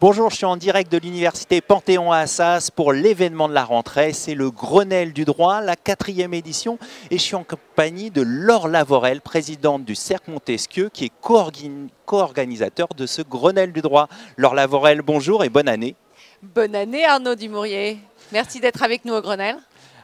Bonjour, je suis en direct de l'université Panthéon-Assas pour l'événement de la rentrée. C'est le Grenelle du droit, la 4e édition. Et je suis en compagnie de Laure Lavorel, présidente du Cercle Montesquieu, qui est co-organisateur de ce Grenelle du droit. Laure Lavorel, bonjour et bonne année. Bonne année Arnaud Dumouriez. Merci d'être avec nous au Grenelle.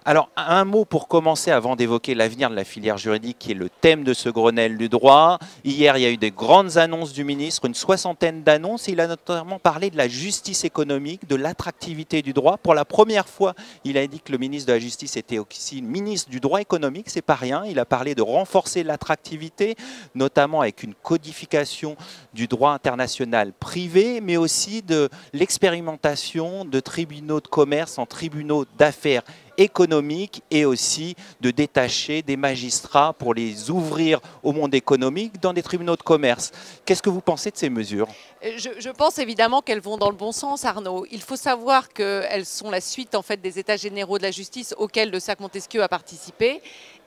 Alors, un mot pour commencer avant d'évoquer l'avenir de la filière juridique qui est le thème de ce Grenelle du droit. Hier, il y a eu des grandes annonces du ministre, une 60aine d'annonces. Il a notamment parlé de la justice économique, de l'attractivité du droit. Pour la première fois, il a dit que le ministre de la Justice était aussi ministre du droit économique. C'est pas rien. Il a parlé de renforcer l'attractivité, notamment avec une codification du droit international privé, mais aussi de l'expérimentation de tribunaux de commerce en tribunaux d'affaires économique et aussi de détacher des magistrats pour les ouvrir au monde économique dans des tribunaux de commerce. Qu'est-ce que vous pensez de ces mesures ? Je pense évidemment qu'elles vont dans le bon sens, Arnaud. Il faut savoir qu'elles sont la suite en fait, des États généraux de la justice auxquels le Cercle Montesquieu a participé.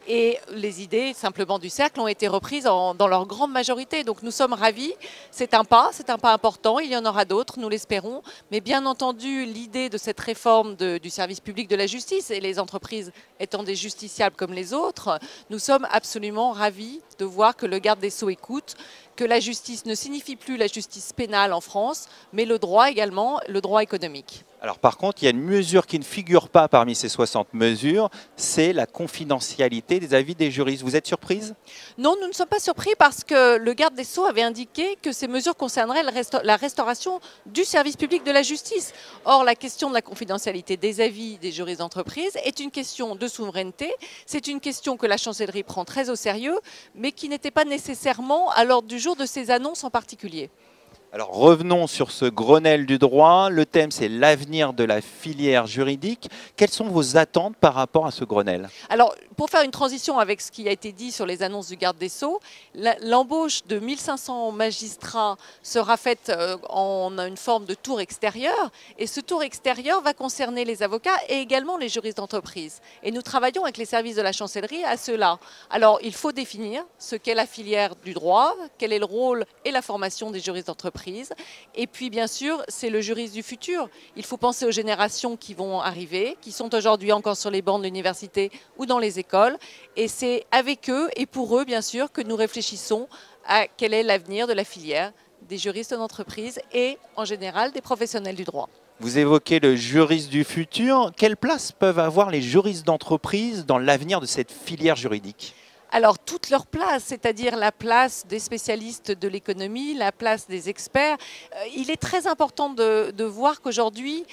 Et les idées simplement du cercle ont été reprises dans leur grande majorité. Donc nous sommes ravis. C'est un pas important. Il y en aura d'autres, nous l'espérons. Mais bien entendu, l'idée de cette réforme du service public de la justice et les entreprises étant des justiciables comme les autres, nous sommes absolument ravis de voir que le garde des Sceaux écoute, que la justice ne signifie plus la justice pénale en France, mais le droit également, le droit économique. Alors par contre, il y a une mesure qui ne figure pas parmi ces 60 mesures, c'est la confidentialité des avis des juristes. Vous êtes surprise ? Non, nous ne sommes pas surpris parce que le garde des Sceaux avait indiqué que ces mesures concerneraient la restauration du service public de la justice. Or, la question de la confidentialité des avis des juristes d'entreprise est une question de souveraineté. C'est une question que la chancellerie prend très au sérieux, mais qui n'était pas nécessairement à l'ordre du jour de ces annonces en particulier. Alors revenons sur ce Grenelle du droit. Le thème, c'est l'avenir de la filière juridique. Quelles sont vos attentes par rapport à ce Grenelle ? Alors, pour faire une transition avec ce qui a été dit sur les annonces du garde des Sceaux, l'embauche de 1500 magistrats sera faite en une forme de tour extérieur. Et ce tour extérieur va concerner les avocats et également les juristes d'entreprise. Et nous travaillons avec les services de la chancellerie à cela. Alors, il faut définir ce qu'est la filière du droit, quel est le rôle et la formation des juristes d'entreprise. Et puis, bien sûr, c'est le juriste du futur. Il faut penser aux générations qui vont arriver, qui sont aujourd'hui encore sur les bancs de l'université ou dans les écoles. Et c'est avec eux et pour eux, bien sûr, que nous réfléchissons à quel est l'avenir de la filière des juristes d'entreprise et, en général, des professionnels du droit. Vous évoquez le juriste du futur. Quelle place peuvent avoir les juristes d'entreprise dans l'avenir de cette filière juridique ? Alors, toute leur place, c'est-à-dire la place des spécialistes de l'économie, la place des experts. Il est très important de voir qu'aujourd'hui,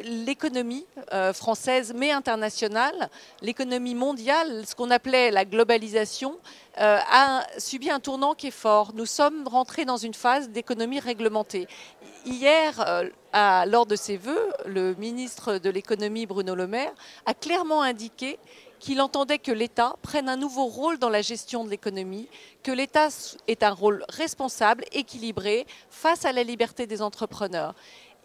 l'économie française, mais internationale, l'économie mondiale, ce qu'on appelait la globalisation, a subi un tournant qui est fort. Nous sommes rentrés dans une phase d'économie réglementée. Hier, lors de ses vœux, le ministre de l'économie, Bruno Le Maire, a clairement indiqué qu'il entendait que l'État prenne un nouveau rôle dans la gestion de l'économie, que l'État est un rôle responsable, équilibré, face à la liberté des entrepreneurs.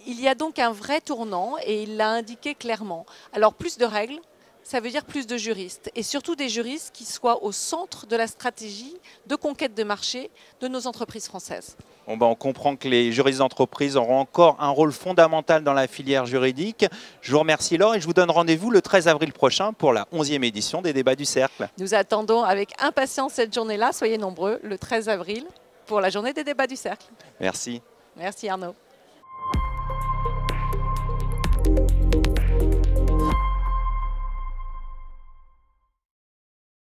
Il y a donc un vrai tournant et il l'a indiqué clairement. Alors plus de règles, ça veut dire plus de juristes et surtout des juristes qui soient au centre de la stratégie de conquête de marché de nos entreprises françaises. Bon ben on comprend que les juristes d'entreprise auront encore un rôle fondamental dans la filière juridique. Je vous remercie Laure et je vous donne rendez-vous le 13 avril prochain pour la 11e édition des débats du Cercle. Nous attendons avec impatience cette journée-là. Soyez nombreux le 13 avril pour la journée des débats du Cercle. Merci. Merci Arnaud.